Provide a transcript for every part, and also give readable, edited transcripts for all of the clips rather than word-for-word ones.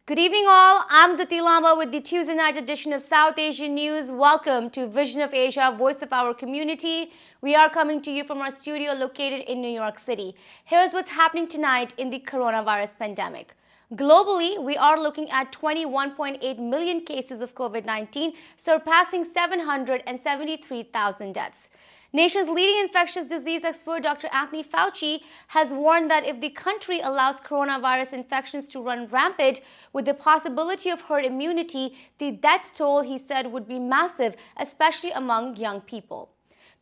Good evening all, I'm Diti Lamba with the Tuesday night edition of South Asian News. Welcome to Vision of Asia, voice of our community. We are coming to you from our studio located in New York City. Here's what's happening tonight in the coronavirus pandemic. Globally, we are looking at 21.8 million cases of COVID-19, surpassing 773,000 deaths. Nation's leading infectious disease expert Dr. Anthony Fauci has warned that if the country allows coronavirus infections to run rampant with the possibility of herd immunity, the death toll, he said, would be massive, especially among young people.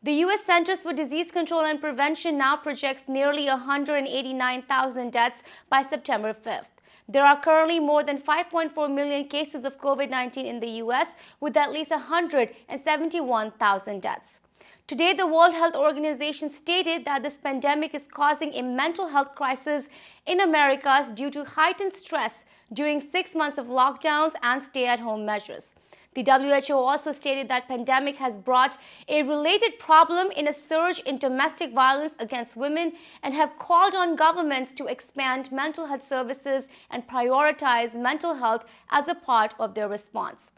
The U.S. Centers for Disease Control and Prevention now projects nearly 189,000 deaths by September 5th. There are currently more than 5.4 million cases of COVID-19 in the U.S., with at least 171,000 deaths. Today, the World Health Organization stated that this pandemic is causing a mental health crisis in Americas due to heightened stress during 6 months of lockdowns and stay-at-home measures. The WHO also stated that pandemic has brought a related problem in a surge in domestic violence against women and have called on governments to expand mental health services and prioritize mental health as a part of their response.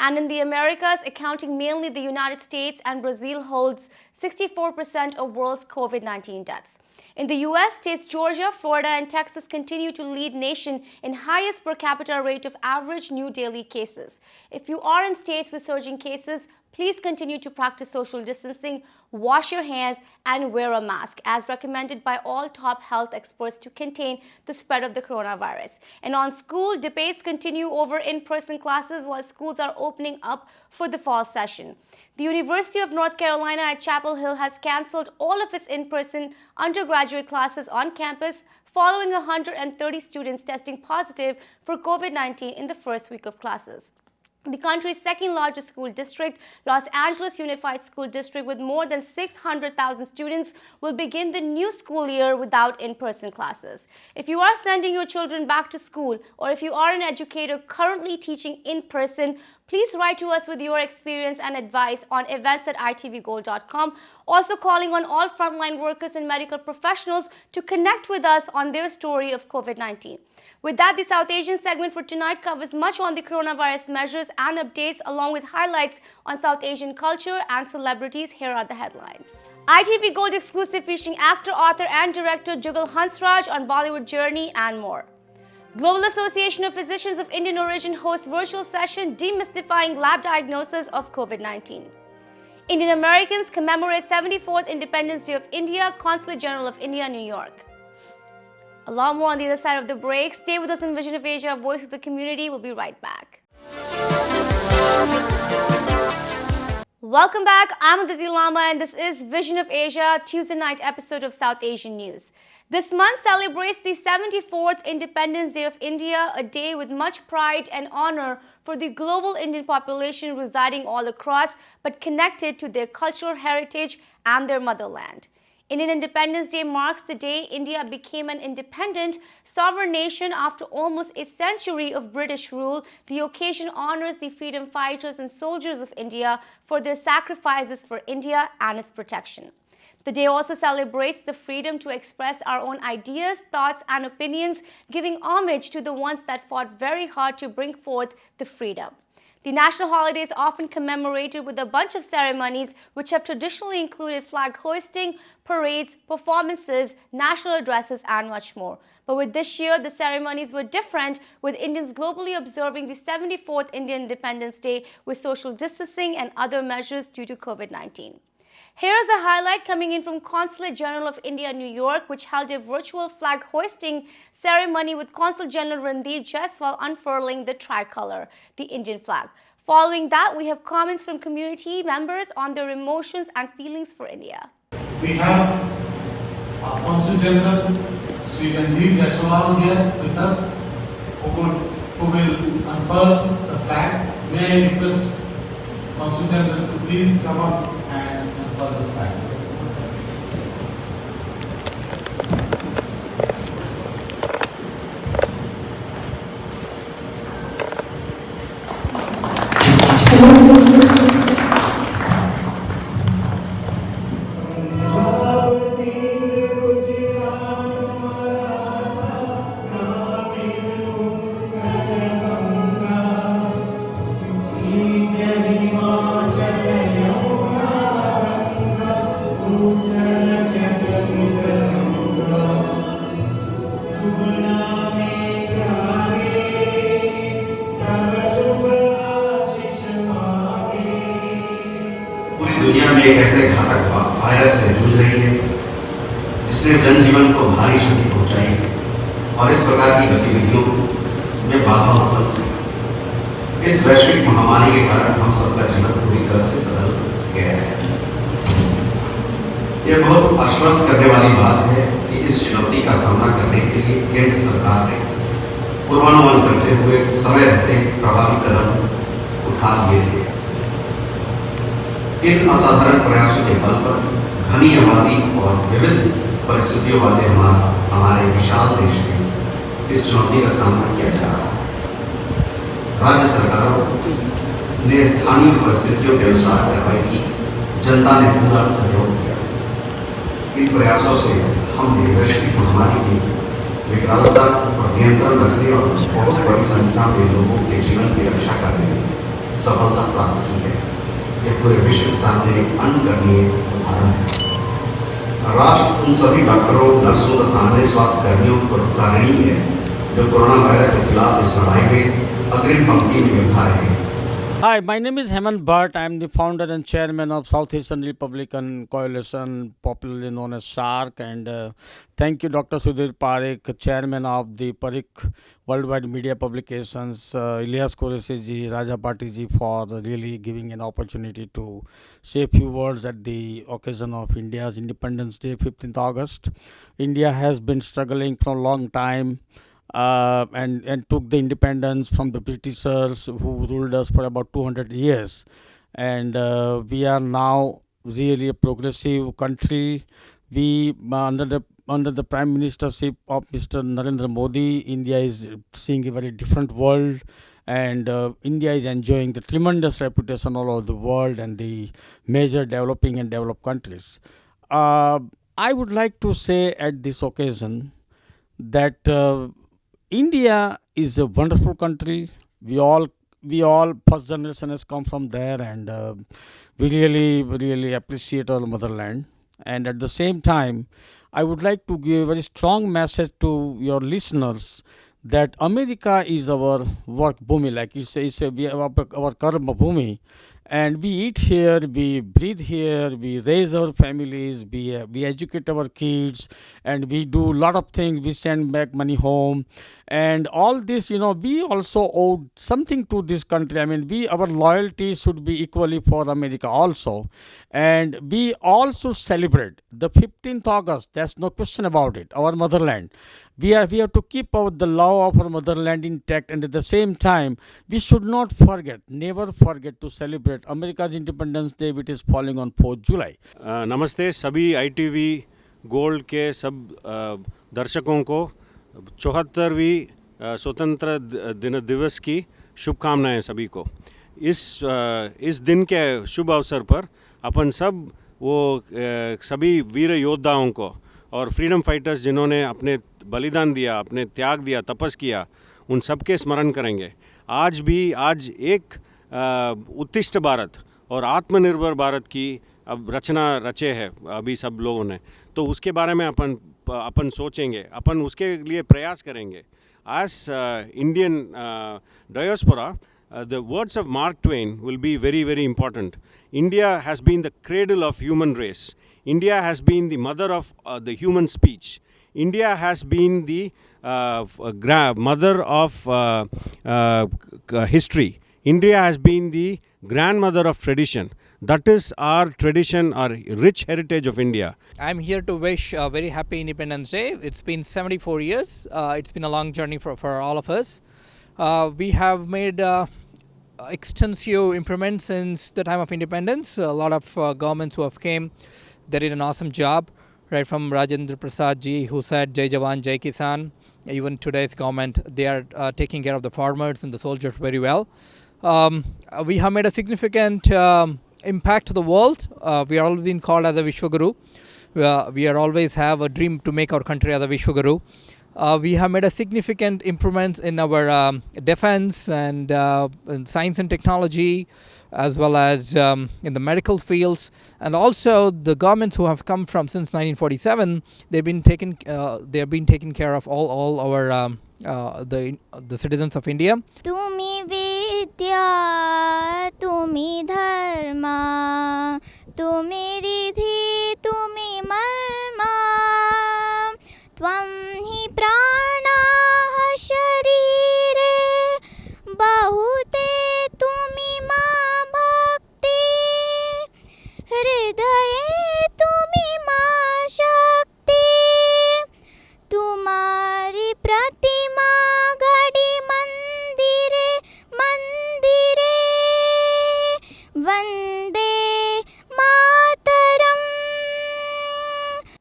And in the Americas, accounting mainly the United States and Brazil, holds 64% of world's COVID-19 deaths. In the U.S., states Georgia, Florida, and Texas continue to lead nation in highest per capita rate of average new daily cases. If you are in states with surging cases, please continue to practice social distancing, wash your hands, and wear a mask, as recommended by all top health experts to contain the spread of the coronavirus. And on school, debates continue over in-person classes while schools are opening up for the fall session. The University of North Carolina at Chapel Hill has canceled all of its in-person undergraduate classes on campus following 130 students testing positive for COVID-19 in the first week of classes. The country's second largest school district, Los Angeles Unified School District, with more than 600,000 students, will begin the new school year without in-person classes. If you are sending your children back to school, or if you are an educator currently teaching in person, please write to us with your experience and advice on events@itvgold.com. Also calling on all frontline workers and medical professionals to connect with us on their story of COVID-19. With that, the South Asian segment for tonight covers much on the coronavirus measures and updates, along with highlights on South Asian culture and celebrities. Here are the headlines. ITV Gold exclusive featuring actor, author, and director Jugal Hansraj on Bollywood journey and more. Global Association of Physicians of Indian Origin hosts virtual session demystifying lab diagnosis of COVID-19. Indian Americans commemorate 74th Independence Day of India, Consulate General of India, New York. A lot more on the other side of the break. Stay with us in Vision of Asia, voice of the community. We'll be right back. Welcome back. I'm Aditi Lamba and this is Vision of Asia, Tuesday night episode of South Asian News. This month celebrates the 74th Independence Day of India, a day with much pride and honor for the global Indian population residing all across, but connected to their cultural heritage and their motherland. Indian Independence Day marks the day India became an independent, sovereign nation after almost a century of British rule. The occasion honors the freedom fighters and soldiers of India for their sacrifices for India and its protection. The day also celebrates the freedom to express our own ideas, thoughts, and opinions, giving homage to the ones that fought very hard to bring forth the freedom. The national holiday is often commemorated with a bunch of ceremonies which have traditionally included flag hoisting, parades, performances, national addresses, and much more. But with this year, the ceremonies were different, with Indians globally observing the 74th Indian Independence Day with social distancing and other measures due to COVID-19. Here's a highlight coming in from Consulate General of India, New York, which held a virtual flag hoisting ceremony with Consul General Randeep Jaiswal unfurling the tricolor, the Indian flag. Following that, we have comments from community members on their emotions and feelings for India. We have our Consul General, Sri Randeep Jaiswal here with us, who will unfurl the flag. May I request Consul General to please come up and unfurl the flag. दुनिया में एक ऐसे घातक virus से जूझ रही है जिसने जनजीवन को भारी क्षति पहुंचाई है और इस प्रकार की गतिविधियों में बाधा उत्पन्न की। इस वैश्विक महामारी के कारण हम सबका जीवन पूरी तरह से बदल गया है। यह बहुत आश्वस्त करने वाली बात है कि इस चुनौती का सामना करने के लिए केंद्र सरकार ने पूर्वानुमान करते हुए समय रहते प्रभावी कदम उठा लिए थे। इन असाधारण प्रयासों के बल पर घनी आबादी और विविध परिस्थितियों वाले हमारे विशाल देश में इस चुनौती का सामना किया जा रहा है। राज्य सरकारों ने स्थानीय परिस्थितियों के अनुसार कार्रवाई की, जनता ने पूरा सहयोग किया। इन प्रयासों से हमने वैश्विक महामारी की विकरालता पर नियंत्रण रखने और बहुत बड़ी संख्या में लोगों के जीवन की रक्षा करने में सफलता प्राप्त की है। यह पूरे विश्व के सामने एक अनकरणीय उदाहरण है। राष्ट्र उन सभी डॉक्टरों, नर्सों तथा अन्य स्वास्थ्य कर्मियों को कारणीय है जो कोरोना वायरस के खिलाफ इस लड़ाई में अग्रिम पंक्ति में योद्धा रहे हैं। Hi, my name is Hemant Bhatt. I am the founder and chairman of Southeastern Republican Coalition, popularly known as SHARC. And thank you, Dr. Sudhir Parekh, chairman of the Parekh Worldwide Media Publications, Ilyas Qureshi ji, Raja Bhatti ji, for really giving an opportunity to say a few words at the occasion of India's Independence Day, 15th August. India has been struggling for a long time. And took the independence from the Britishers who ruled us for about 200 years. And we are now really a progressive country. We, under the Prime Ministership of Mr. Narendra Modi, India is seeing a very different world. And India is enjoying the tremendous reputation all over the world and the major developing and developed countries. I would like to say at this occasion that India is a wonderful country. We all first generation has come from there, and we really appreciate our motherland. And at the same time, I would like to give a very strong message to your listeners that America is our work bhumi, like you say, we have our karma bhumi, and we eat here, we breathe here, we raise our families, we educate our kids, and we do a lot of things. We send back money home, and all this, we also owe something to this country. I mean, our loyalty should be equally for America also, and we also celebrate the 15th August. There's no question about it. Our motherland. We have to keep the love of our motherland intact, and at the same time, we should not never forget to celebrate America's Independence Day, which is falling on 4th July. नमस्ते सभी ITV gold के सब दर्शकों को 74वीं स्वतंत्र दिन दिवस की शुभकामनाएं सभी को। इस दिन के शुभ अवसर पर अपन सब वो सभी वीर योद्धाओं को और फ्रीडम फाइटर्स जिन्होंने अपने बलिदान दिया, अपने त्याग दिया, तपस किया, उन सब के स्मरण करेंगे। आज एक उत्कृष्ट भारत और आत्मनिर्भर भारत की अब रचना रचे है अभी सब लोगों ने, तो उसके बारे में अपन सोचेंगे, अपन उसके लिए प्रयास करेंगे। As Indian diaspora, the words of Mark Twain will be very, very important. India has been the cradle of human race. India has been the mother of the human speech. India has been the mother of history. India has been the grandmother of tradition. That is our tradition, our rich heritage of India. I'm here to wish a very happy Independence Day. It's been 74 years. It's been a long journey for all of us. We have made extensive improvements since the time of independence. A lot of governments who have came, they did an awesome job, right from Rajendra Prasad ji, who said Jai Jawan, Jai Kisan. Even today's government, they are taking care of the farmers and the soldiers very well. We have made a significant impact to the world. We are always been called as a Vishwaguru. We are always have a dream to make our country as a Vishwaguru. We have made a significant improvements in our defense and in science and technology, as well as in the medical fields, and also the governments who have come from since 1947. They've been taking care of all our the citizens of India. Tumi vidya, tumi dharma, tumi ridhi, tumi marma, tvam hi prana sharire, bahute tumi ma bhakti, hridaye tumi ma shakti, tumari pratima gadi mandire mandire, vande mataram.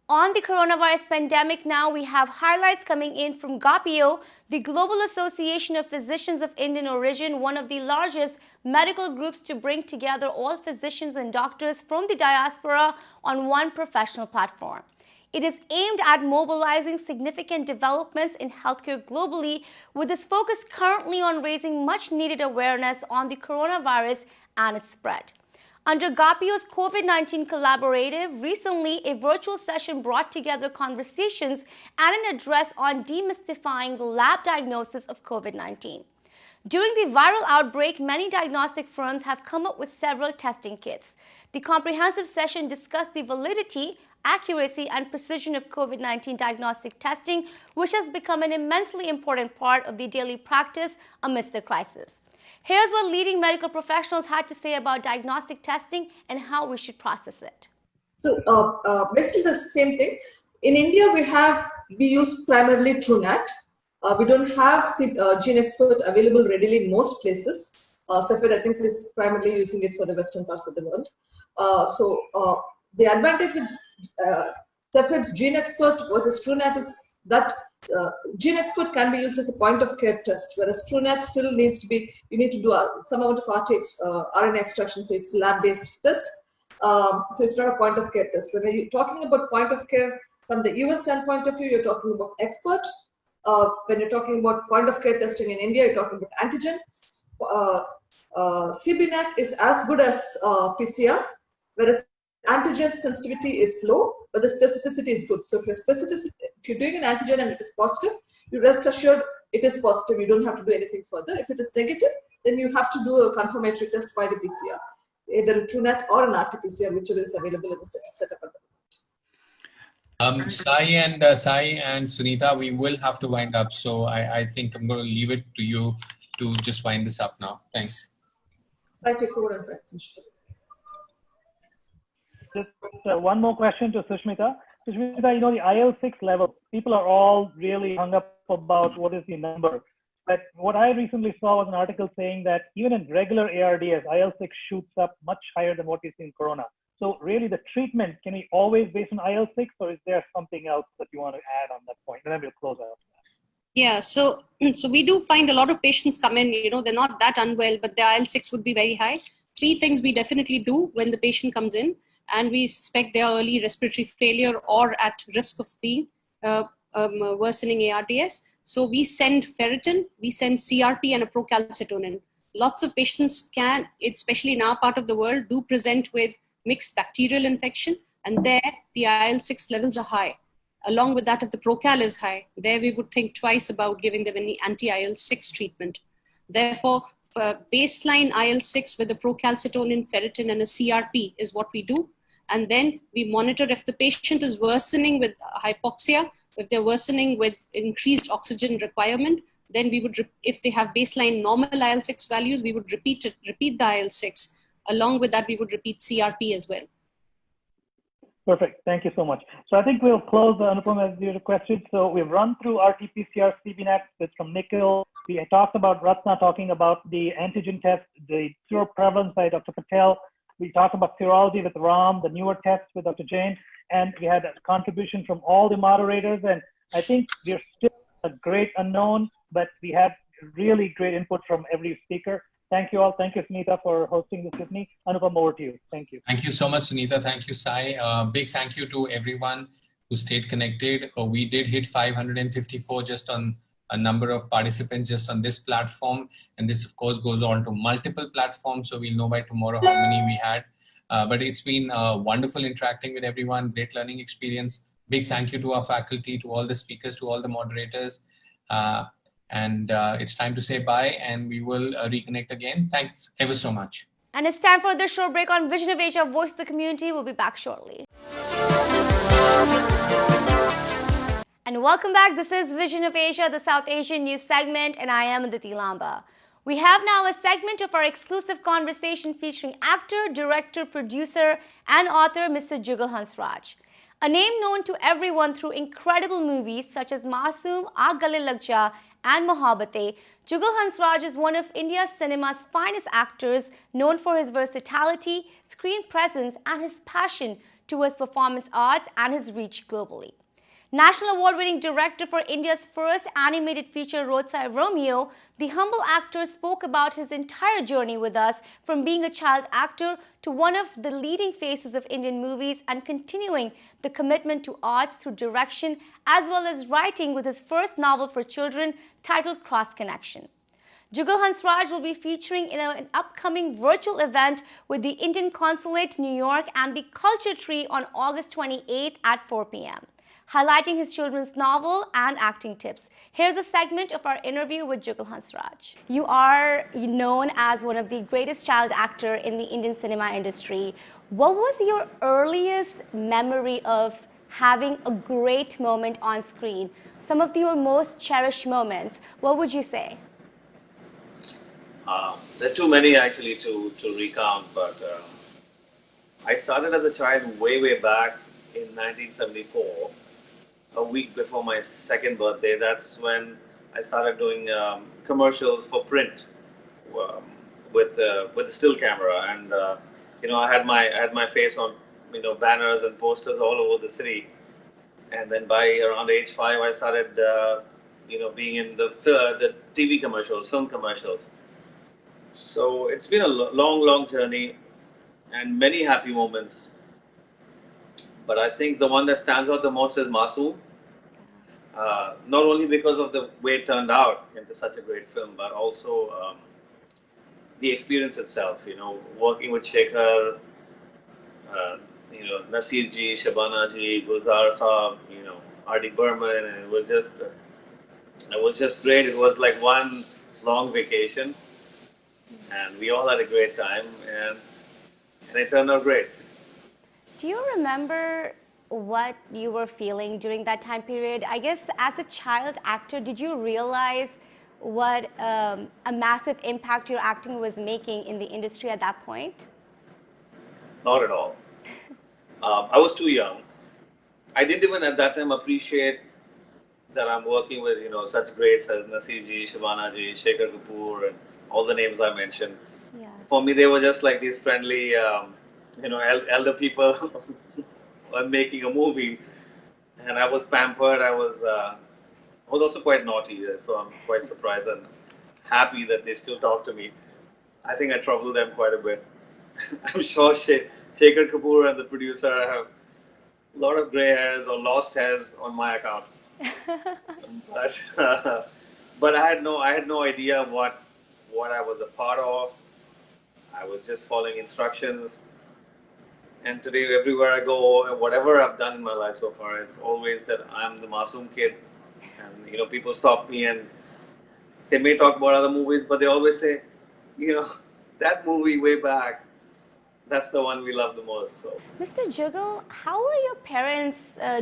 On the coronavirus pandemic now, we have highlights coming in from GAPIO, the Global Association of Physicians of Indian Origin, one of the largest medical groups to bring together all physicians and doctors from the diaspora on one professional platform. It is aimed at mobilizing significant developments in healthcare globally, with this focus currently on raising much needed awareness on the coronavirus and its spread. Under GAPIO's COVID-19 Collaborative, recently a virtual session brought together conversations and an address on demystifying lab diagnosis of COVID-19. During the viral outbreak, many diagnostic firms have come up with several testing kits. The comprehensive session discussed the validity, accuracy, and precision of COVID-19 diagnostic testing, which has become an immensely important part of the daily practice amidst the crisis. Here's what leading medical professionals had to say about diagnostic testing and how we should process it. So basically the same thing. In India, we use primarily TrueNat. We don't have Gene Expert available readily in most places. Cepheid, I think, is primarily using it for the western parts of the world. The advantage with Cepheid's Gene Expert versus TrueNat is that Gene Expert can be used as a point of care test, whereas TrueNat still needs to be, you need to do some amount of RNA extraction, so it's lab-based test. So it's not a point of care test. When you're talking about point of care from the US standpoint of view, you're talking about expert. When you're talking about point of care testing in India, you're talking about antigen. CBNAT is as good as PCR, whereas antigen sensitivity is low, but the specificity is good. So if you're doing an antigen and it is positive, you rest assured it is positive. You don't have to do anything further. If it is negative, then you have to do a confirmatory test by the PCR, either a TrueNat or an RT-PCR, whichever is available in the setup at the moment. Sai and Sunita, we will have to wind up. So I think I'm going to leave it to you to just wind this up now. Thanks. Sai, take over and finish. Just one more question to Sushmita. Sushmita, the IL-6 level, people are all really hung up about what is the number. But what I recently saw was an article saying that even in regular ARDS, IL-6 shoots up much higher than what we see in Corona. So really the treatment, can we always based on IL-6, or is there something else that you want to add on that point? And then we'll close out. Yeah, so we do find a lot of patients come in, they're not that unwell, but their IL-6 would be very high. 3 things we definitely do when the patient comes in, and we suspect they are early respiratory failure or at risk of being worsening ARDS. So we send ferritin, we send CRP and a procalcitonin. Lots of patients can, especially in our part of the world, do present with mixed bacterial infection, and there the IL-6 levels are high. Along with that, if the procal is high, there we would think twice about giving them any anti-IL-6 treatment. Therefore, baseline IL-6 with a procalcitonin, ferritin, and a CRP is what we do. And then we monitor if the patient is worsening with hypoxia, if they're worsening with increased oxygen requirement, then we would, if they have baseline normal IL-6 values, we would repeat the IL-6. Along with that, we would repeat CRP as well. Perfect. Thank you so much. So I think we'll close, Anupam, as you requested. So we've run through RT-PCR CBNAT. It's from Nikhil. We talked about Ratna talking about the antigen test, the seroprevalence by Dr. Patel. We talked about serology with Ram, the newer tests with Dr. Jain, and we had a contribution from all the moderators. And I think we're still a great unknown, but we had really great input from every speaker. Thank you all. Thank you, Sunita, for hosting this with me. Anupam, over to you. Thank you. Thank you so much, Sunita. Thank you, Sai. Big thank you to everyone who stayed connected. We did hit 554 just on a number of participants just on this platform. And this, of course, goes on to multiple platforms. So we'll know by tomorrow how many we had. But it's been wonderful interacting with everyone, great learning experience. Big thank you to our faculty, to all the speakers, to all the moderators. And it's time to say bye, and we will reconnect again. Thanks ever so much. And it's time for this short break on Vision of Asia, Voice of the Community. We'll be back shortly. And welcome back. This is Vision of Asia, the South Asian news segment, and I am Aditi Lamba. We have now a segment of our exclusive conversation featuring actor, director, producer, and author Mr. Jugal Hansraj. A name known to everyone through incredible movies such as Masoom, Aag Gale Lag Ja, and Mohabbatein, Jugal Hansraj is one of India's cinema's finest actors, known for his versatility, screen presence, and his passion towards performance arts and his reach globally. National award-winning director for India's first animated feature Roadside Romeo, the humble actor spoke about his entire journey with us, from being a child actor to one of the leading faces of Indian movies, and continuing the commitment to arts through direction as well as writing with his first novel for children titled Cross Connection. Jugal Hansraj will be featuring in an upcoming virtual event with the Indian Consulate, New York, and the Culture Tree on August 28th at 4 p.m. highlighting his children's novel and acting tips. Here's a segment of our interview with Jugal Hansraj. You are known as one of the greatest child actor in the Indian cinema industry. What was your earliest memory of having a great moment on screen? Some of your most cherished moments, what would you say? There are too many actually to recount, but I started as a child way back in 1974. A week before my second birthday. That's when I started doing commercials for print with the still camera, and I had my face on banners and posters all over the city. And then by around age 5, I started being in the TV commercials, film commercials. So it's been a long journey and many happy moments. But I think the one that stands out the most is Masoom. Not only because of the way it turned out into such a great film, but also the experience itself. Working with Shekhar, Nasir ji, Shabana ji, Gulzar Saab, R.D. Burman, and it was just great. It was like one long vacation, and we all had a great time, and it turned out great. Do you remember what you were feeling during that time period? I guess as a child actor, did you realize what a massive impact your acting was making in the industry at that point? Not at all. I was too young. I didn't even at that time appreciate that I'm working with such greats as Nasir ji, Shabana ji, Shekhar Kapoor, and all the names I mentioned. Yeah. For me, they were just like these friendly elder people making a movie, and I was pampered. I was also quite naughty, so I'm quite surprised and happy that they still talk to me. I think I troubled them quite a bit. I'm sure Shekhar Kapoor and the producer have a lot of gray hairs or lost hairs on my account. But I had no idea what I was a part of. I was just following instructions. And today, everywhere I go, and whatever I've done in my life so far, it's always that I'm the Masoom kid. And people stop me, and they may talk about other movies, but they always say, that movie way back, that's the one we love the most. So Mr. Jugal, how were your parents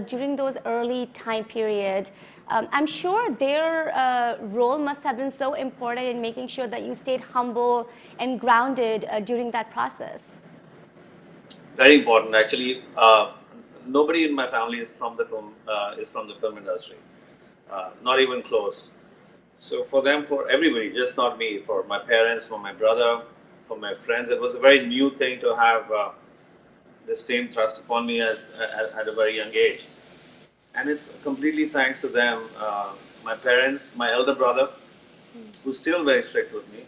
during those early time period? I'm sure their role must have been so important in making sure that you stayed humble and grounded during that process. very important, actually. Nobody in my family is from the film industry, not even close. So for them, for everybody, just not me, for my parents, for my brother, for my friends, it was a very new thing to have this fame thrust upon me at a very young age. And it's completely thanks to them. My parents, my elder brother, who's still very strict with me.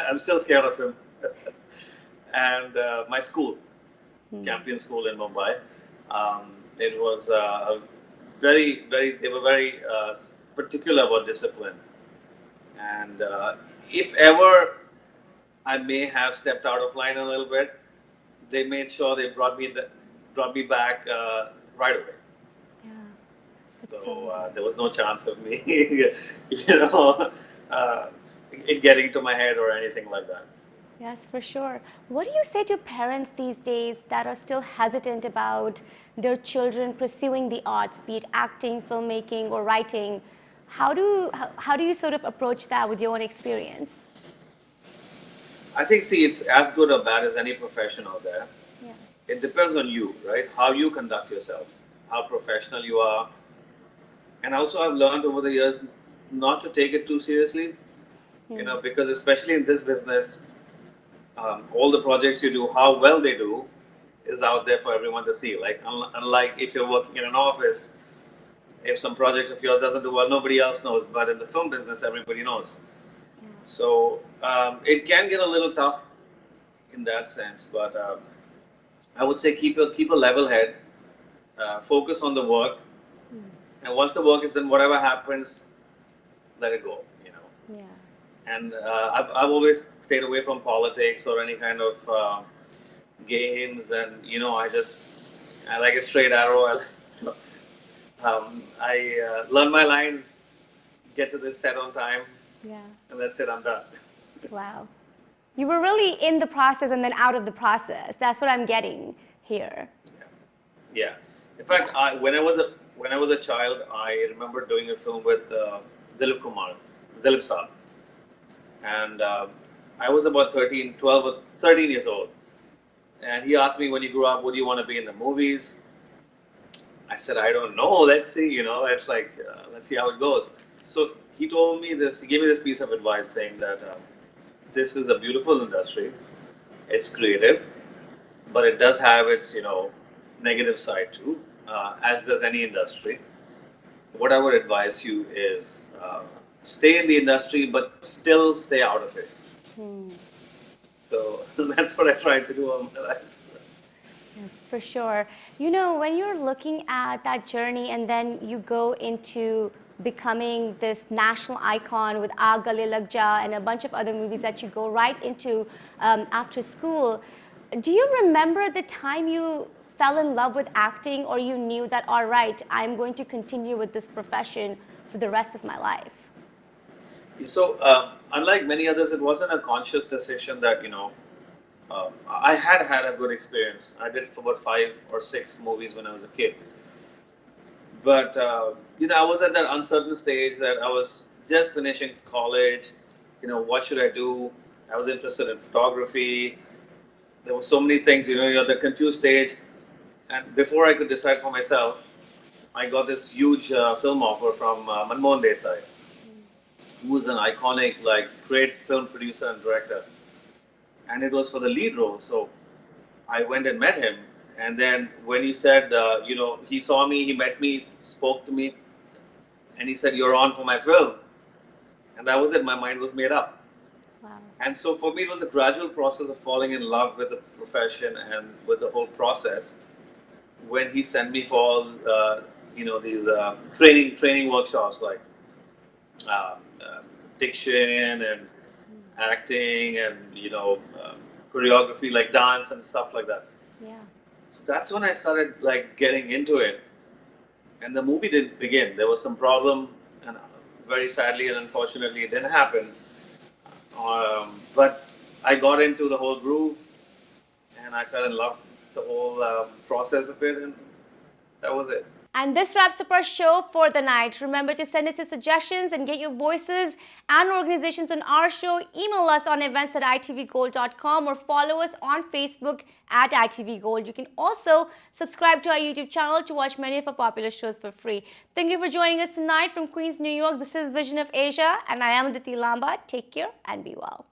I'm still scared of him. And my school, Campion School in Mumbai. It was they were very particular about discipline. And if ever I may have stepped out of line a little bit, they made sure they brought me back right away. Yeah. So there was no chance of me, it getting into my head or anything like that. Yes, for sure. What do you say to parents these days that are still hesitant about their children pursuing the arts, be it acting, filmmaking, or writing? How do you sort of approach that with your own experience? I think, see, it's as good or bad as any profession out there. Yeah. It depends on you, right? How you conduct yourself, how professional you are. And also, I've learned over the years not to take it too seriously, because especially in this business, all the projects you do, how well they do, is out there for everyone to see. Like, unlike if you're working in an office, if some project of yours doesn't do well, nobody else knows. But in the film business, everybody knows. So it can get a little tough in that sense. But I would say keep a level head, focus on the work, and once the work is done, whatever happens, let it go. Yeah. And I've always stayed away from politics or any kind of games, and I like a straight arrow. I learn my lines, get to the set on time, Yeah. and that's it. I'm done. Wow. You were really in the process and then out of the process. That's what I'm getting here. Yeah. In fact, when I was a child, I remember doing a film with Dilip Saab. And I was about 12 or 13 years old. And he asked me, when you grew up, what do you want to be in the movies? I said, I don't know. Let's see, it's like, let's see how it goes. So he gave me this piece of advice saying that this is a beautiful industry. It's creative, but it does have its, negative side too, as does any industry. What I would advise you is stay in the industry, but still stay out of it. So that's what I tried to do all my life. Yes, for sure. When you're looking at that journey and then you go into becoming this national icon with Aag Gale Lag Ja and a bunch of other movies that you go right into after school, do you remember the time you fell in love with acting, or you knew that, all right, I'm going to continue with this profession for the rest of my life? So, unlike many others, it wasn't a conscious decision that, I had a good experience. I did for about 5 or 6 movies when I was a kid. But, I was at that uncertain stage that I was just finishing college. What should I do? I was interested in photography. There were so many things, you're at the confused stage. And before I could decide for myself, I got this huge film offer from Manmohan Desai, who was an iconic, great film producer and director. And it was for the lead role. So I went and met him. And then when he said, he saw me, he met me, spoke to me, and he said, you're on for my film. And that was it. My mind was made up. Wow. And so for me, it was a gradual process of falling in love with the profession and with the whole process. When he sent me for all, these training workshops like diction and acting and choreography, like dance and stuff like that. Yeah. So that's when I started getting into it. And the movie didn't begin. There was some problem, and very sadly and unfortunately, it didn't happen But I got into the whole groove, and I fell in love with the whole process of it, and that was it. And this wraps up our show for the night. Remember to send us your suggestions and get your voices and organizations on our show. Email us on events@itvgold.com or follow us on Facebook @itvgold. You can also subscribe to our YouTube channel to watch many of our popular shows for free. Thank you for joining us tonight from Queens, New York. This is Vision of Asia, and I am Aditi Lamba. Take care and be well.